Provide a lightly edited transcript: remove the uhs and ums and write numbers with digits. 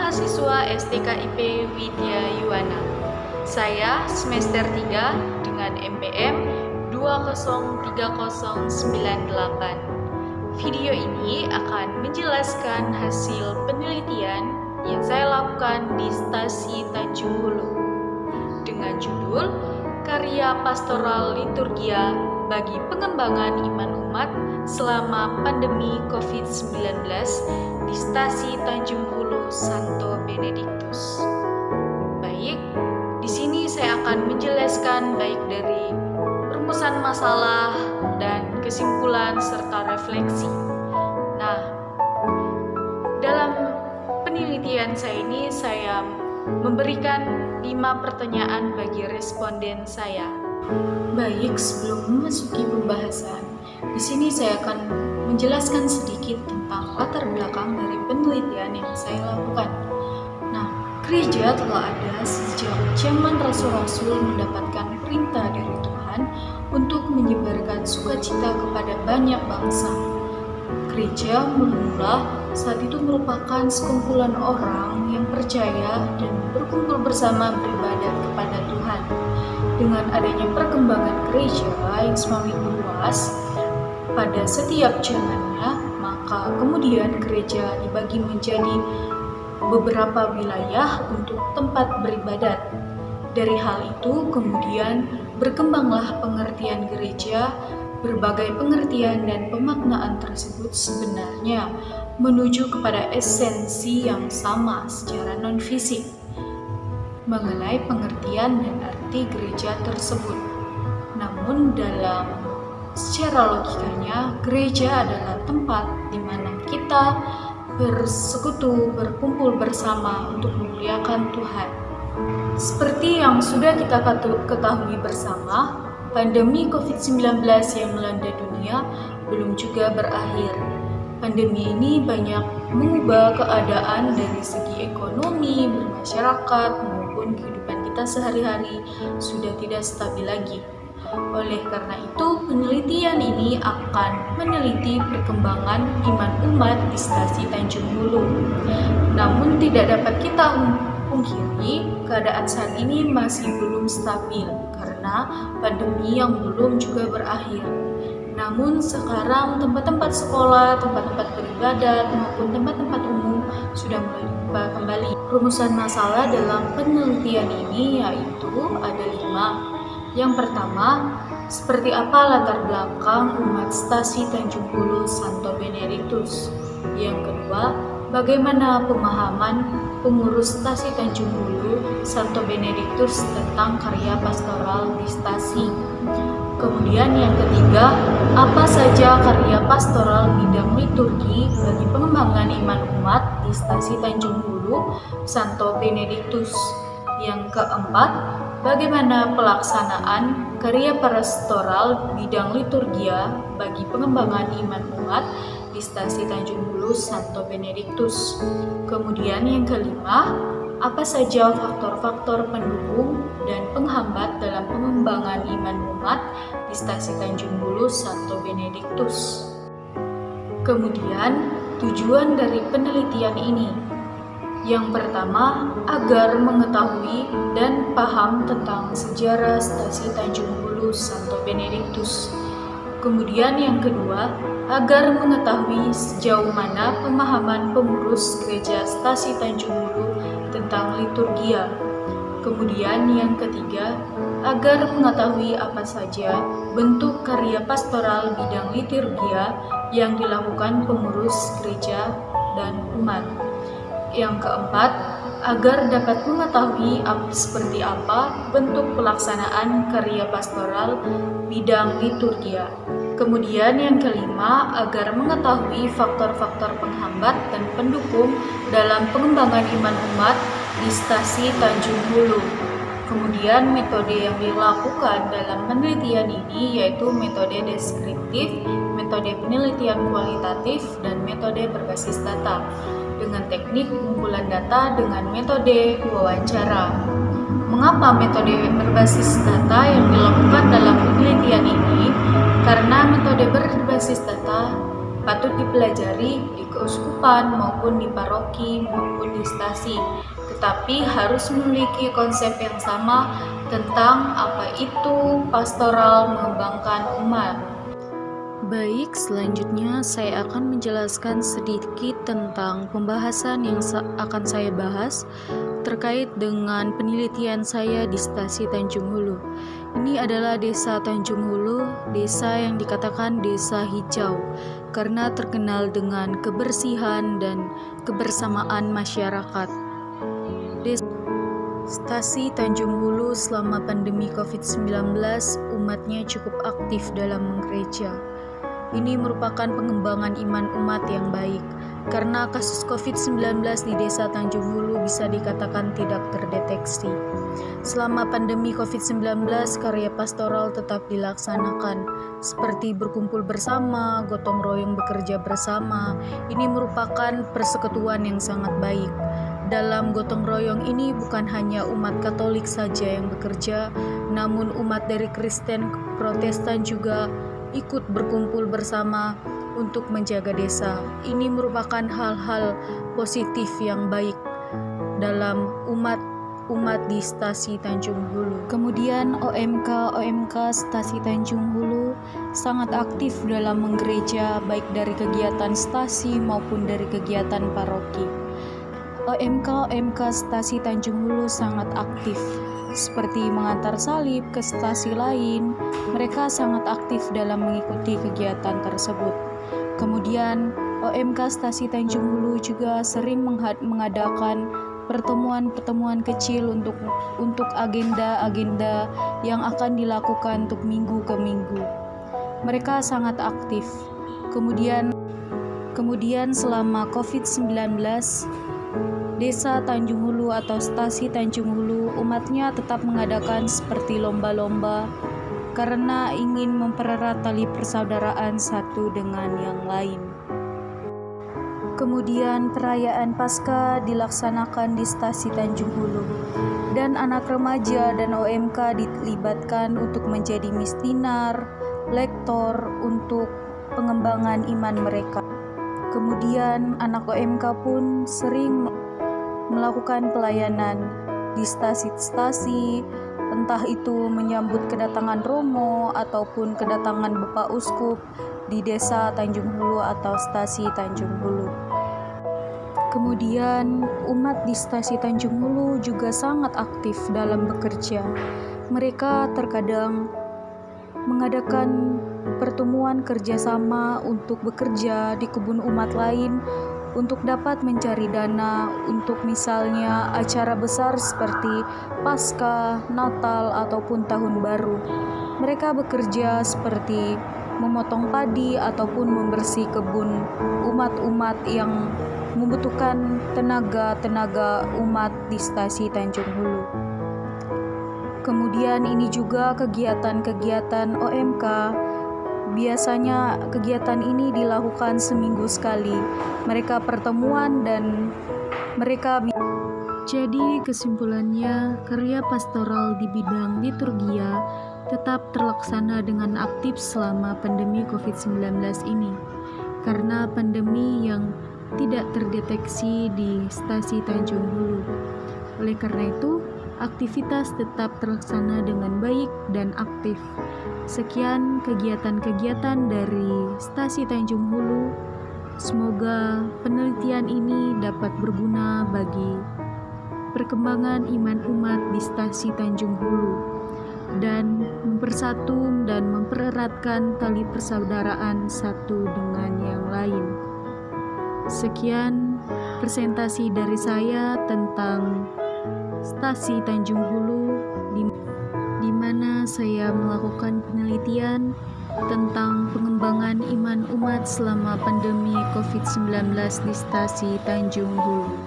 mahasiswa STKIP Widya Yuwana. Saya semester 3 dengan MPM 203098. Video ini akan menjelaskan hasil penelitian yang saya lakukan di Stasi Tanjung Hulu dengan judul Karya Pastoral Liturgia bagi Pengembangan Iman Umat selama Pandemi COVID-19 di Stasi Tanjung Hulu Santo Benediktus. Baik, di sini saya akan menjelaskan baik dari rumusan masalah dan kesimpulan serta refleksi. Nah, dalam penelitian saya ini saya memberikan 5 pertanyaan bagi responden saya. Baik, sebelum memasuki pembahasan, di sini saya akan menjelaskan sedikit tentang latar belakang dari penelitian yang saya lakukan. Nah, gereja telah ada sejak zaman rasul-rasul mendapatkan perintah dari Tuhan untuk menyebarkan sukacita kepada banyak bangsa. Gereja mula saat itu merupakan sekumpulan orang yang percaya dan berkumpul bersama beribadat kepada Tuhan. Dengan adanya perkembangan gereja yang semakin luas pada setiap zamannya, maka kemudian gereja dibagi menjadi beberapa wilayah untuk tempat beribadat. Dari hal itu kemudian berkembanglah pengertian gereja. Berbagai pengertian dan pemaknaan tersebut sebenarnya menuju kepada esensi yang sama secara non-fisik mengenai pengertian dan arti gereja tersebut. Namun secara logikanya, gereja adalah tempat di mana kita bersekutu, berkumpul bersama untuk memuliakan Tuhan. Seperti yang sudah kita ketahui bersama, pandemi COVID-19 yang melanda dunia belum juga berakhir. Pandemi ini banyak mengubah keadaan dari segi ekonomi, bermasyarakat, maupun kehidupan kita sehari-hari sudah tidak stabil lagi. Oleh karena itu, penelitian ini akan meneliti perkembangan iman umat di Stasi Tanjung Hulu. Namun tidak dapat kita pungkiri, keadaan saat ini masih belum stabil karena pandemi yang belum juga berakhir. Namun sekarang tempat-tempat sekolah, tempat-tempat beribadat maupun tempat-tempat umum sudah mulai dibuka kembali. Rumusan masalah dalam penelitian ini yaitu ada 5. Yang pertama, seperti apa latar belakang umat Stasi Tanjung Hulu Santo Benediktus? Yang kedua, bagaimana pemahaman pengurus Stasi Tanjung Hulu Santo Benediktus tentang karya pastoral di Stasi? Kemudian yang ketiga, apa saja karya pastoral bidang liturgi bagi pengembangan iman umat di Stasi Tanjung Hulu Santo Benediktus? Yang keempat, bagaimana pelaksanaan karya pastoral bidang liturgia bagi pengembangan iman umat di Stasi Tanjung Hulu Santo Benediktus? Kemudian yang kelima, apa saja faktor-faktor pendukung dan penghambat dalam pengembangan iman umat di Stasi Tanjung Hulu Santo Benediktus? Kemudian, tujuan dari penelitian ini. Yang pertama, agar mengetahui dan paham tentang sejarah Stasi Tanjung Hulu Santo Benediktus. Kemudian yang kedua, agar mengetahui sejauh mana pemahaman pengurus gereja Stasi Tanjung Hulu tentang liturgia. Kemudian yang ketiga, agar mengetahui apa saja bentuk karya pastoral bidang liturgia yang dilakukan pengurus gereja dan umat. Yang keempat, agar dapat mengetahui seperti apa bentuk pelaksanaan karya pastoral bidang liturgia. Kemudian yang kelima, agar mengetahui faktor-faktor penghambat dan pendukung dalam pengembangan iman umat di Stasi Tanjung Hulu. Kemudian metode yang dilakukan dalam penelitian ini yaitu metode deskriptif, metode penelitian kualitatif, dan metode berbasis data dengan teknik pengumpulan data dengan metode wawancara. Mengapa metode berbasis data yang dilakukan dalam penelitian ini? Karena metode berbasis data patut dipelajari di keuskupan maupun di paroki maupun di stasi, tetapi harus memiliki konsep yang sama tentang apa itu pastoral mengembangkan umat. Baik, selanjutnya saya akan menjelaskan sedikit tentang pembahasan yang akan saya bahas terkait dengan penelitian saya di Stasi Tanjung Hulu. Ini adalah desa Tanjung Hulu, desa yang dikatakan desa hijau karena terkenal dengan kebersihan dan kebersamaan masyarakat. Stasi Tanjung Hulu selama pandemi COVID-19 umatnya cukup aktif dalam menggereja. Ini merupakan pengembangan iman umat yang baik, karena kasus COVID-19 di desa Tanjung Hulu bisa dikatakan tidak terdeteksi. Selama pandemi COVID-19, karya pastoral tetap dilaksanakan, seperti berkumpul bersama, gotong royong bekerja bersama. Ini merupakan persekutuan yang sangat baik. Dalam gotong royong ini bukan hanya umat Katolik saja yang bekerja, namun umat dari Kristen, Protestan juga ikut berkumpul bersama untuk menjaga desa. Ini merupakan hal-hal positif yang baik dalam umat di Stasi Tanjung Hulu. Kemudian OMK Stasi Tanjung Hulu sangat aktif dalam menggereja, baik dari kegiatan stasi maupun dari kegiatan paroki. OMK Stasi Tanjung Hulu sangat aktif, seperti mengantar salib ke stasi lain. Mereka sangat aktif dalam mengikuti kegiatan tersebut. Kemudian OMK Stasi Tanjung Hulu juga sering mengadakan pertemuan-pertemuan kecil untuk agenda-agenda yang akan dilakukan untuk minggu ke minggu. Mereka sangat aktif. Kemudian selama COVID-19, Desa Tanjung Hulu atau Stasi Tanjung Hulu umatnya tetap mengadakan seperti lomba-lomba karena ingin mempererat tali persaudaraan satu dengan yang lain. Kemudian perayaan Paskah dilaksanakan di Stasi Tanjung Hulu dan anak remaja dan OMK dilibatkan untuk menjadi mistinar, lektor untuk pengembangan iman mereka. Kemudian anak OMK pun sering melakukan pelayanan di stasi-stasi, entah itu menyambut kedatangan Romo ataupun kedatangan Bapak Uskup di desa Tanjung Hulu atau Stasi Tanjung Hulu. Kemudian umat di Stasi Tanjung Hulu juga sangat aktif dalam bekerja. Mereka terkadang mengadakan pertemuan kerjasama untuk bekerja di kebun umat lain untuk dapat mencari dana untuk misalnya acara besar seperti Paskah, Natal, ataupun Tahun Baru. Mereka bekerja seperti memotong padi ataupun membersih kebun umat-umat yang membutuhkan tenaga umat di Stasi Tanjung Hulu. Kemudian ini juga kegiatan-kegiatan OMK. Biasanya kegiatan ini dilakukan seminggu sekali. Mereka pertemuan dan mereka. Jadi kesimpulannya, karya pastoral di bidang liturgia tetap terlaksana dengan aktif selama pandemi COVID-19 ini. Karena pandemi yang tidak terdeteksi di Stasi Tanjung Hulu. Oleh karena itu, aktivitas tetap terlaksana dengan baik dan aktif. Sekian kegiatan-kegiatan dari Stasi Tanjung Hulu. Semoga penelitian ini dapat berguna bagi perkembangan iman umat di Stasi Tanjung Hulu dan mempersatu dan mempereratkan tali persaudaraan satu dengan yang lain. Sekian presentasi dari saya tentang Stasi Tanjung Hulu di mana saya melakukan penelitian tentang pengembangan iman umat selama pandemi COVID-19 di Stasi Tanjung Hulu.